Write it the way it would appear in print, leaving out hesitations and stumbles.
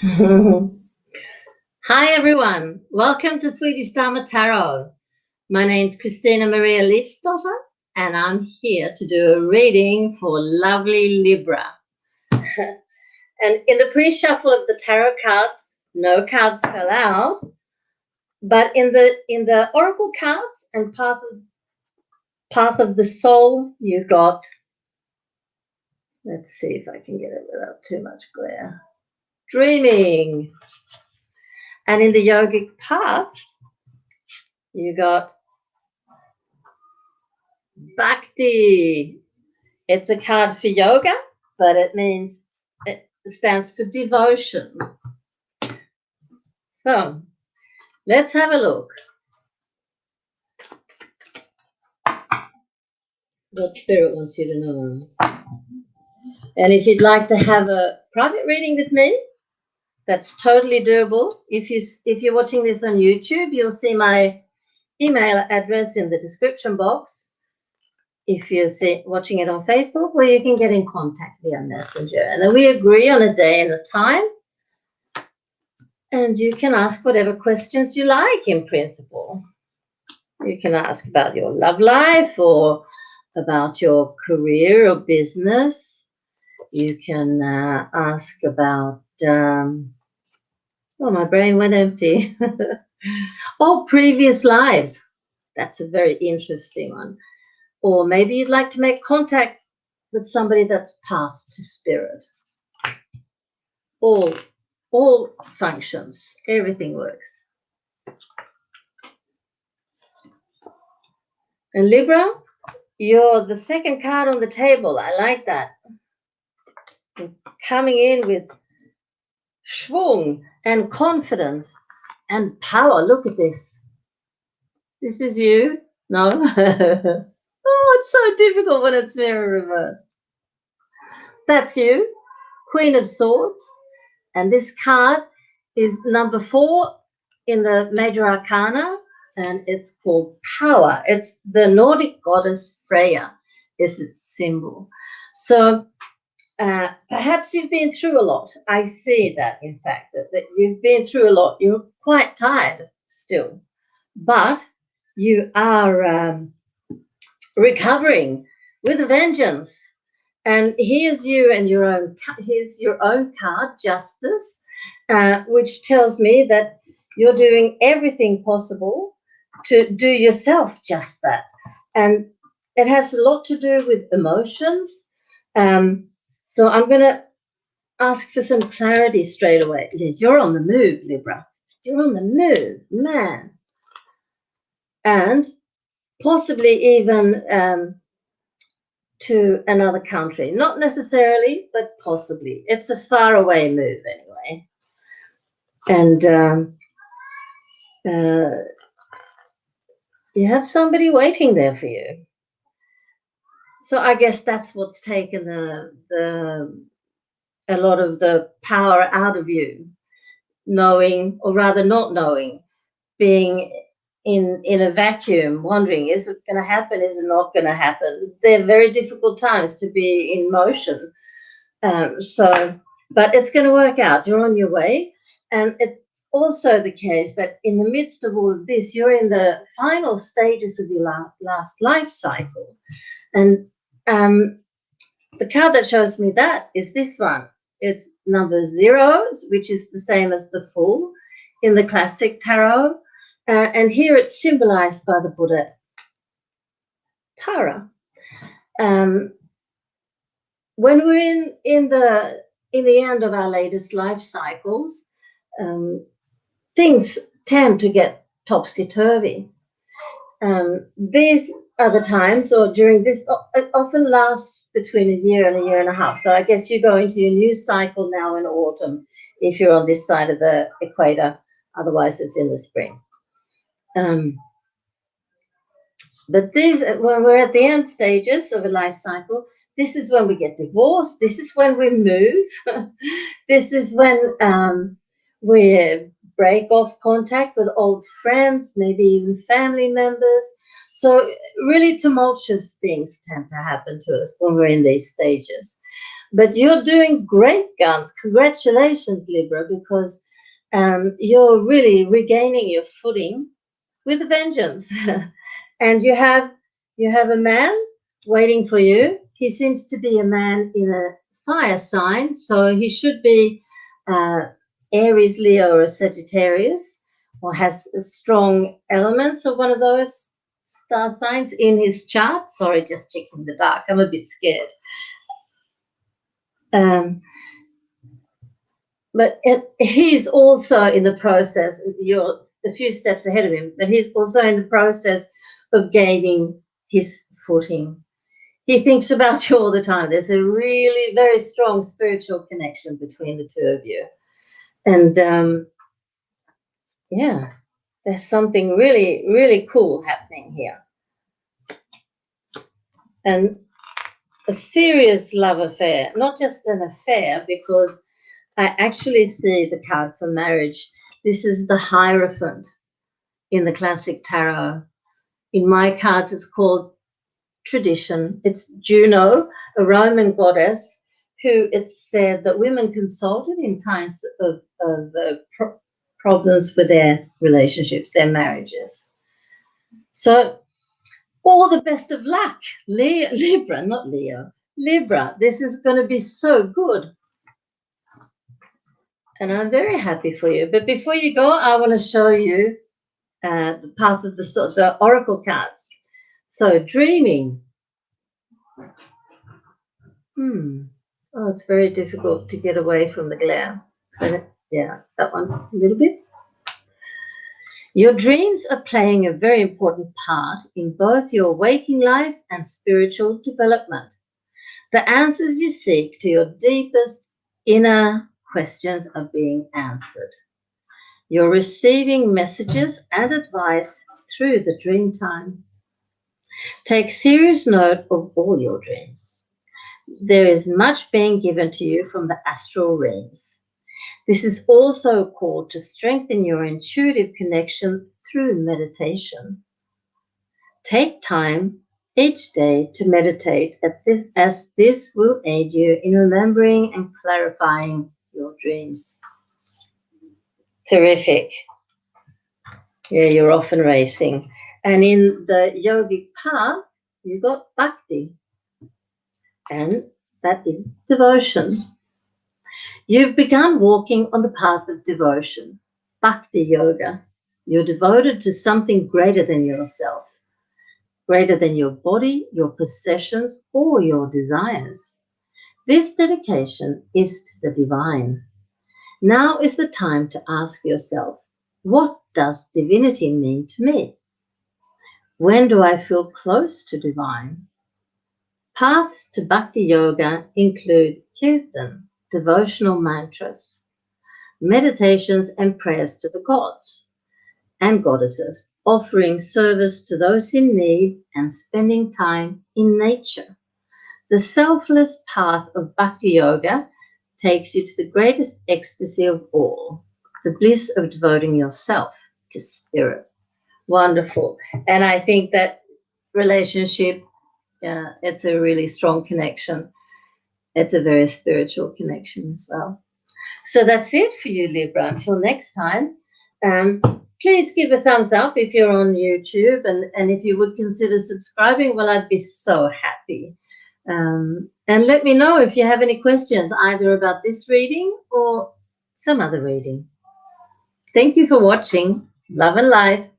Hi everyone, welcome to Swedish Dharma Tarot. My name's christinamarialeifsdotter and I'm here to do a reading for lovely Libra. And in the pre-shuffle of the tarot cards, no cards fell out, but in the oracle cards and path of the soul, you got, let's see if I can get it without too much glare, dreaming. And in the yogic path, you got Bhakti. It's a card for yoga, but it stands for devotion. So let's have a look. What Spirit wants you to know. And if you'd like to have a private reading with me, that's totally doable. If you're watching this on YouTube, you'll see my email address in the description box. If you're watching it on Facebook, well, you can get in contact via Messenger. And then we agree on a day and a time. And you can ask whatever questions you like in principle. You can ask about your love life or about your career or business. You can ask about, my brain went empty. Oh, previous lives. That's a very interesting one. Or maybe you'd like to make contact with somebody that's passed to spirit. All functions, everything works. And Libra, you're the second card on the table. I like that. You're coming in with schwung and confidence and power. Look at this. This is you. No? Oh, it's so difficult when it's mirror reverse. That's you, Queen of Swords. And this card is number 4 in the Major Arcana, and it's called Power. It's the Nordic goddess Freya is its symbol. So perhaps you've been through a lot. I see that, in fact, that you've been through a lot. You're quite tired still, but you are recovering with a vengeance. And here's you and here's your own card, Justice, which tells me that you're doing everything possible to do yourself just that. And it has a lot to do with emotions. So I'm going to ask for some clarity straight away. You're on the move, Libra. You're on the move, man. And possibly even to another country. Not necessarily, but possibly. It's a faraway move anyway. And you have somebody waiting there for you. So I guess that's what's taken a lot of the power out of you, knowing, or rather not knowing, being in a vacuum, wondering, is it going to happen? Is it not going to happen? They're very difficult times to be in motion. But it's going to work out. You're on your way. And it's also the case that in the midst of all of this, you're in the final stages of your last life cycle. And the card that shows me that is this one. It's number 0, which is the same as the Fool in the classic tarot. And here it's symbolized by the Buddha Tara. When we're in the end of our latest life cycles, things tend to get topsy-turvy. These are the times, or during this, it often lasts between a year and a year and a half. So I guess you go into your new cycle now in autumn if you're on this side of the equator. Otherwise, it's in the spring. But when we're at the end stages of a life cycle, this is when we get divorced. This is when we move. This is when we break off contact with old friends, maybe even family members. So really tumultuous things tend to happen to us when we're in these stages. But you're doing great, guns. Congratulations, Libra, because you're really regaining your footing with a vengeance. And you have a man waiting for you. He seems to be a man in a fire sign, so he should be Aries, Leo, or Sagittarius, or has strong elements of one of those star signs in his chart. Sorry, just checking the dark. I'm a bit scared. But he's also in the process. You're a few steps ahead of him, but he's also in the process of gaining his footing. He thinks about you all the time. There's a really very strong spiritual connection between the two of you. And yeah, there's something really, really cool happening here. And a serious love affair, not just an affair, because I actually see the card for marriage. This is the Hierophant in the classic tarot. In my cards, it's called Tradition. It's Juno, a Roman goddess, who it's said that women consulted in times of problems with their relationships, their marriages. So all the best of luck, Libra, not Leo, Libra. This is going to be so good. And I'm very happy for you. But before you go, I want to show you the path of the oracle cards. So dreaming. Oh, it's very difficult to get away from the glare. Yeah, that one a little bit. Your dreams are playing a very important part in both your waking life and spiritual development. The answers you seek to your deepest inner questions are being answered. You're receiving messages and advice through the dream time. Take serious note of all your dreams. There is much being given to you from the astral realms. This is also called to strengthen your intuitive connection through meditation. Take time each day to meditate as this will aid you in remembering and clarifying your dreams. Terrific. Yeah, you're often racing. And in the yogic path, you got bhakti. And that is devotion. You've begun walking on the path of devotion, bhakti yoga. You're devoted to something greater than yourself, greater than your body, your possessions, or your desires. This dedication is to the divine. Now is the time to ask yourself, what does divinity mean to me? When do I feel close to divine? Paths to bhakti yoga include kirtan, devotional mantras, meditations and prayers to the gods and goddesses, offering service to those in need and spending time in nature. The selfless path of bhakti yoga takes you to the greatest ecstasy of all, the bliss of devoting yourself to spirit. Wonderful. And I think that relationship, it's a really strong connection. It's a very spiritual connection as well. So that's it for you, Libra. Until next time, please give a thumbs up if you're on YouTube, and if you would consider subscribing, well, I'd be so happy. And let me know if you have any questions, either about this reading or some other reading. Thank you for watching. Love and light.